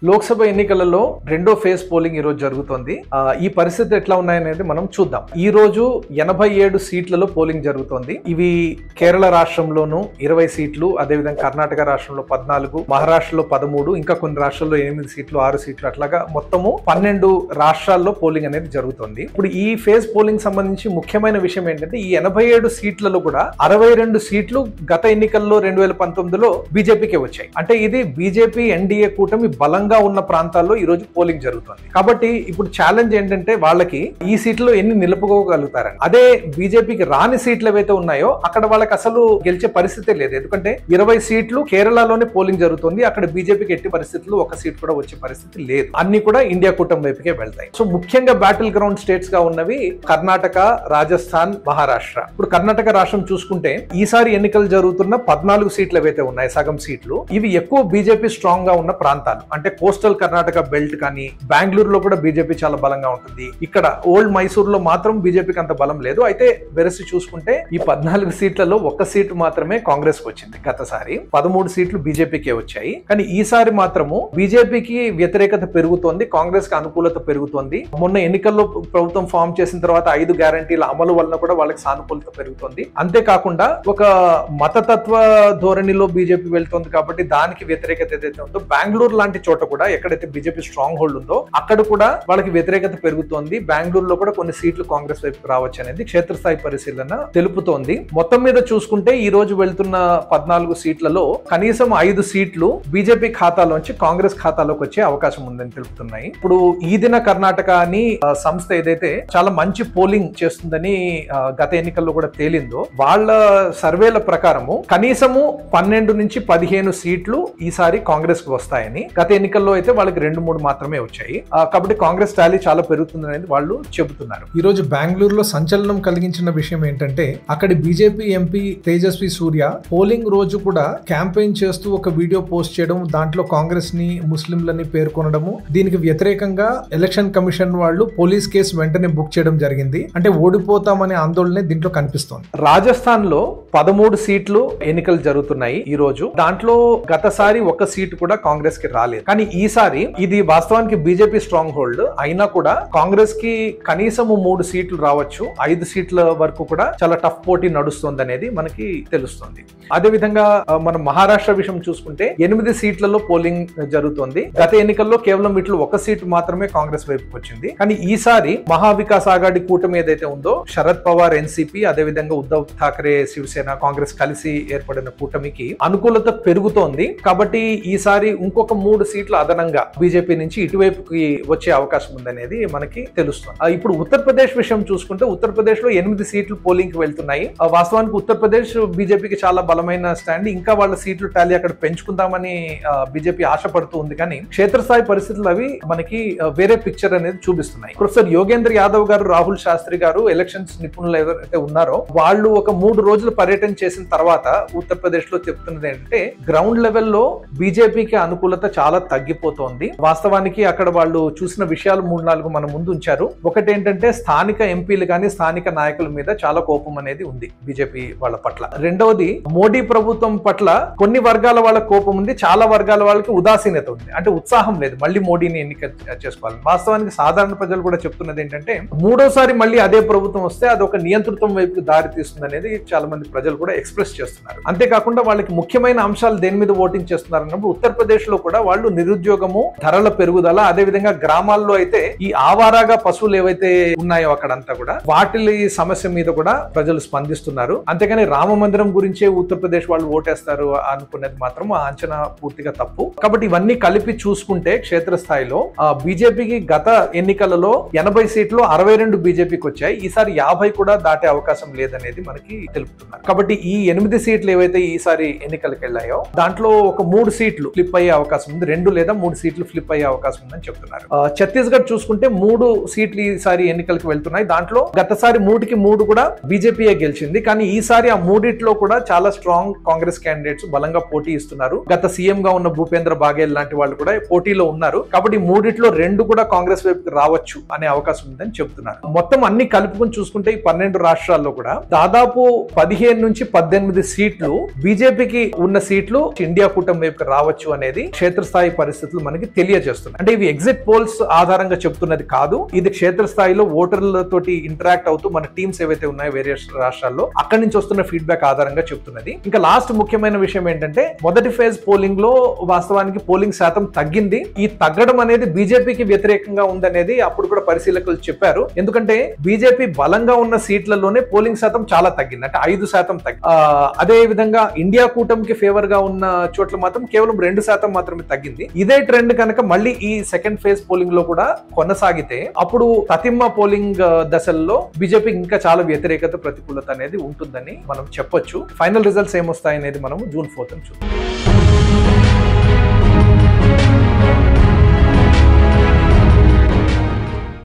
లోక్సభ ఎన్నికలలో రెండో phase polling ఈ రోజు జరుగుతోంది. ఈ పరిస్థితి ఎట్లా ఉన్నాయనేది మనం చూద్దాం. ఈ రోజు 87 సీట్లలో పోలింగ్ జరుగుతోంది. ఇవి కేరళ రాష్ట్రంలోను 20 సీట్లు, అదేవిధంగా కర్ణాటక రాష్ట్రంలో 14, మహారాష్ట్రలో 13, ఇంకా కొన్ని రాష్ట్రాల్లో 8 సీట్లు, 6 సీట్లు, అట్లాగా మొత్తము 12 రాష్ట్రాల్లో పోలింగ్ అనేది జరుగుతోంది. ఇప్పుడు ఈ ఫేజ్ పోలింగ్ సంబంధించి ముఖ్యమైన విషయం ఏంటంటే ఈ 87 సీట్లలో కూడా 62 సీట్లు గత ఎన్నికల్లో 2019లో బీజేపీకి వచ్చాయి. అంటే ఇది బీజేపీ ఎన్డీఏ కూటమి బలంగా ఉన్న ప్రాంతాల్లో ఈ రోజు పోలింగ్ జరుగుతుంది. కాబట్టి ఇప్పుడు ఛాలెంజ్ ఏంటంటే వాళ్ళకి ఈ సీట్లో ఎన్ని నిలుపుకోగలుగుతారని. అదే బీజేపీకి రాని సీట్లు ఏవైతే ఉన్నాయో అక్కడ వాళ్ళకి అసలు గెలిచే పరిస్థితే లేదు. ఎందుకంటే 20 సీట్లు కేరళలోనే పోలింగ్ జరుగుతుంది. అక్కడ బీజేపీకి ఎట్టి పరిస్థితుల్లో ఒక సీట్ కూడా వచ్చే పరిస్థితి లేదు. అన్ని కూడా ఇండియా కూటమి వైపుకే వెళ్తాయి. సో ముఖ్యంగా బ్యాటిల్ గ్రౌండ్ స్టేట్స్ గా ఉన్నవి కర్ణాటక, రాజస్థాన్, మహారాష్ట్ర. ఇప్పుడు కర్ణాటక రాష్ట్రం చూసుకుంటే ఈసారి ఎన్నికలు జరుగుతున్న 14 సీట్లు ఏవైతే ఉన్నాయి, సగం సీట్లు, ఇవి ఎక్కువ బీజేపీ స్ట్రాంగ్ గా ఉన్న ప్రాంతాలు. అంటే కోస్టల్ కర్ణాటక బెల్ట్ కానీ, బెంగళూరులో కూడా బీజేపీ చాలా బలంగా ఉంటుంది. ఇక్కడ ఓల్డ్ మైసూర్ లో మాత్రం బీజేపీకి అంత బలం లేదు. అయితే వెరసి చూసుకుంటే ఈ 14 సీట్లలో ఒక్క సీటు మాత్రమే కాంగ్రెస్ కు వచ్చింది. గతసారి 13 సీట్లు బీజేపీకే వచ్చాయి. కానీ ఈసారి మాత్రము బీజేపీకి వ్యతిరేకత పెరుగుతోంది, కాంగ్రెస్ కి అనుకూలత పెరుగుతోంది. మొన్న ఎన్నికల్లో ప్రభుత్వం ఫామ్ చేసిన తర్వాత 5 గ్యారంటీల అమలు వలన కూడా వాళ్ళకి సానుకూలత పెరుగుతోంది. అంతేకాకుండా ఒక మతతత్వ ధోరణిలో బీజేపీ వెళ్తోంది కాబట్టి దానికి వ్యతిరేకత ఏదైతే ఉందో బెంగళూరు లాంటి చోట కూడా ఎక్కడైతే బీజేపీ స్ట్రాంగ్ హోల్డ్ ఉందో అక్కడ కూడా వాళ్ళకి వ్యతిరేకత పెరుగుతోంది. బెంగళూరులో కూడా కొన్ని సీట్లు కాంగ్రెస్ వైపు రావచ్చు అనేది క్షేత్రస్థాయి పరిశీలన తెలుపుతోంది. మొత్తం మీద చూసుకుంటే ఈ రోజు వెళ్తున్న 14 సీట్లలో కనీసం 5 సీట్లు బీజేపీ ఖాతాలోంచి కాంగ్రెస్ ఖాతాలోకి వచ్చే అవకాశం ఉందని తెలుపుతున్నాయి. ఇప్పుడు ఈ దిన కర్ణాటక అని సంస్థ ఏదైతే చాలా మంచి పోలింగ్ చేస్తుందని గత ఎన్నికల్లో కూడా తేలిందో వాళ్ళ సర్వేల ప్రకారము కనీసము 12 నుంచి 15 సీట్లు ఈసారి కాంగ్రెస్ కు వస్తాయని, గత ఎన్నికల్లో అయితే వాళ్ళకి 2-3 మాత్రమే వచ్చాయి. కాబట్టి కాంగ్రెస్ టాలీ చాలా పెరుగుతుంది అనేది వాళ్ళు చెబుతున్నారు. ఈ రోజు బెంగళూరులో సంచలనం కలిగించిన విషయం ఏంటంటే అక్కడి బీజేపీ ఎంపీ తేజస్వి సూర్య పోలింగ్ రోజు కూడా క్యాంపెయిన్ చేస్తూ ఒక వీడియో పోస్ట్ చేయడం, దాంట్లో కాంగ్రెస్ ని, ముస్లింలని పేర్కొనడము, దీనికి వ్యతిరేకంగా ఎలక్షన్ కమిషన్ వాళ్ళు పోలీస్ కేసు వెంటనే బుక్ చేయడం జరిగింది. అంటే ఓడిపోతామనే ఆందోళన దీంట్లో కనిపిస్తోంది. రాజస్థాన్ లో 13 సీట్లు ఎన్నికలు జరుగుతున్నాయి ఈ రోజు. దాంట్లో గతసారి ఒక సీటు కూడా కాంగ్రెస్ కి రాలేదు. కానీ ఈసారి ఇది వాస్తవానికి బీజేపీ స్ట్రాంగ్ హోల్డ్ అయినా కూడా కాంగ్రెస్ కి కనీసం 3 సీట్లు రావచ్చు. 5 సీట్ల వరకు కూడా చాలా టఫ్ పోటీ నడుస్తుంది అనేది మనకి తెలుస్తుంది. అదే విధంగా మనం మహారాష్ట్ర విషయం చూసుకుంటే 8 సీట్లలో పోలింగ్ జరుగుతుంది. గత ఎన్నికల్లో కేవలం వీటిలో ఒక సీటు మాత్రమే కాంగ్రెస్ వైపుకి వచ్చింది. కానీ ఈసారి మహావికాస్ ఆఘాడి కూటమి ఏదైతే ఉందో శరద్ పవార్ ఎన్సీపీ, అదే విధంగా ఉద్ధవ్ ఠాక్రే శివసేన, కాంగ్రెస్ కలిసి ఏర్పడిన కూటమికి అనుకూలత పెరుగుతోంది. కాబట్టి ఈసారి ఇంకొక 3 సీట్లు అదనంగా బీజేపీ నుంచి ఇటువైపుకి వచ్చే అవకాశం ఉందనేది మనకి తెలుస్తుంది. ఇప్పుడు ఉత్తరప్రదేశ్ విషయం చూసుకుంటే ఉత్తరప్రదేశ్ లో 8 సీట్లు పోలింగ్ కి వెళ్తున్నాయి. వాస్తవానికి ఉత్తరప్రదేశ్ బీజేపీకి చాలా బలమైన స్టాండ్. ఇంకా వాళ్ళ సీట్లు టాలీ అక్కడ పెంచుకుందామని బీజేపీ ఆశపడుతూ ఉంది. కానీ క్షేత్రస్థాయి పరిస్థితులు అవి మనకి వేరే పిక్చర్ అనేది చూపిస్తున్నాయి. ప్రొఫెసర్ యోగేంద్ర యాదవ్ గారు, రాహుల్ శాస్త్రి గారు, ఎలక్షన్స్ నిపుణులు ఎవరైతే ఉన్నారో వాళ్ళు ఒక 3 రోజులు పర్యటన చేసిన తర్వాత ఉత్తరప్రదేశ్ లో చెప్తున్నది ఏంటంటే గ్రౌండ్ లెవెల్లో బీజేపీకి అనుకూలత చాలా తగ్గిపోతోంది. వాస్తవానికి అక్కడ వాళ్ళు చూసిన విషయాలు 3-4 మన ముందు ఉంచారు. ఒకటి ఏంటంటే స్థానిక ఎంపీలు కానీ స్థానిక నాయకుల మీద చాలా కోపం అనేది ఉంది బీజేపీ వాళ్ళ పట్ల. రెండవది మోడీ ప్రభుత్వం పట్ల కొన్ని వర్గాల వాళ్ళ కోపం ఉంది, చాలా వర్గాల వాళ్ళకి ఉదాసీనత ఉంది. అంటే ఉత్సాహం లేదు మళ్ళీ మోడీని ఎన్నిక చేసుకోవాలి. వాస్తవానికి సాధారణ ప్రజలు కూడా చెప్తున్నది ఏంటంటే మూడోసారి మళ్ళీ అదే ప్రభుత్వం వస్తే అది ఒక నియంతృత్వం వైపు దారి తీస్తుంది అనేది చాలా మంది ప్రజలు కూడా ఎక్స్ప్రెస్ చేస్తున్నారు. అంతేకాకుండా వాళ్ళకి ముఖ్యమైన అంశాలు దేని మీద ఓటింగ్ చేస్తున్నారు అన్నప్పుడు ఉత్తరప్రదేశ్ లో కూడా వాళ్ళు నిరుద్యోగము, ధరల పెరుగుదల, అదే విధంగా గ్రామాల్లో అయితే ఈ ఆవారాగా పశువులు ఏవైతే ఉన్నాయో అక్కడంతా కూడా వాటి సమస్య మీద కూడా ప్రజలు స్పందిస్తున్నారు. అంతేకాని రామ మందిరం గురించే ఉత్తరప్రదేశ్ వాళ్ళు ఓటేస్తారు అనుకునేది మాత్రం ఆ అంచనా పూర్తిగా తప్పు. కాబట్టి ఇవన్నీ కలిపి చూసుకుంటే క్షేత్రస్థాయిలో బీజేపీకి గత ఎన్నికలలో 80 సీట్లు 62 బీజేపీకి వచ్చాయి. ఈసారి 50 కూడా దాటే అవకాశం లేదనేది మనకి తెలుపుతున్నారు. కాబట్టి ఈ 8 సీట్లు ఏవైతే ఈసారి ఎన్నికలకు వెళ్ళాయో దాంట్లో ఒక 3 సీట్లు ఫ్లిప్ అయ్యే అవకాశం ఉంది. 2 లేదా 3 సీట్లు ఫ్లిప్ అయ్యే అవకాశం ఉందని చెప్తున్నారు. ఛత్తీస్గఢ్ చూసుకుంటే 3 సీట్లు ఈసారి ఎన్నికలకు వెళ్తున్నాయి. దాంట్లో గతసారి 3కి 3 కూడా బీజేపీయే గెలిచింది. కానీ ఈసారి ఆ 3 కూడా చాలా స్ట్రాంగ్ కాంగ్రెస్ క్యాండిడేట్స్ బలంగా పోటీ ఇస్తున్నారు. గత సీఎం గా ఉన్న భూపేంద్ర బాగేల్ లాంటి వాళ్ళు కూడా పోటీలో ఉన్నారు. కాబట్టి 3లో 2 కూడా కాంగ్రెస్ వైపుకి రావచ్చు అనే అవకాశం ఉందని చెప్తున్నారు. మొత్తం అన్ని కలుపుకొని చూసుకుంటే ఈ 12 రాష్ట్రాల్లో కూడా దాదాపు 15 నుంచి 18 సీట్లు బీజేపీకి ఉన్న సీట్లు ఇండియా కూటమి వైపుకి రావచ్చు అనేది క్షేత్రస్థాయి పరిస్థితులు మనకి తెలియజేస్తున్నాయి. అంటే ఇవి ఎగ్జిట్ పోల్స్ ఆధారంగా చెప్తున్నది కాదు, ఇది క్షేత్రస్థాయిలో ఓటర్లతోటి ఇంటరాక్ట్ అవుతూ మన టీమ్స్ ఏవైతే ఉన్నాయో వేరే రాష్ట్రాల్లో అక్కడి నుంచి వస్తున్న ఫీడ్బ్యాక్ ఆధారంగా చెప్తున్నది. ఇంకా లాస్ట్ ముఖ్యమైన విషయం ఏంటంటే మొదటి ఫేజ్ పోలింగ్ లో వాస్తవానికి పోలింగ్ శాతం తగ్గింది. ఈ తగ్గడం అనేది బీజేపీకి వ్యతిరేకంగా ఉందనేది అప్పుడు కూడా పరిశీలకులు చెప్పారు. ఎందుకంటే బీజేపీ బలంగా ఉన్న సీట్లలోనే పోలింగ్ శాతం చాలా తగ్గింది, అంటే 5% తగ్గింది. అదే విధంగా ఇండియా కూటమికి ఫేవర్ గా ఉన్న చోట్ల మాత్రం కేవలం 2% మాత్రమే తగ్గింది. ఇదే ట్రెండ్ కనుక మళ్ళీ ఈ సెకండ్ ఫేజ్ పోలింగ్ లో కూడా కొనసాగితే అప్పుడు తతిమ్మ పోలింగ్ దశల్లో బీజేపీకి ఇంకా చాలా వ్యతిరేకత, ప్రతికూలత అనేది ఉంటుందని మనం చెప్పొచ్చు. ఫైనల్ రిజల్ట్స్ ఏమొస్తాయనేది మనం జూన్ 4th చూద్దాం.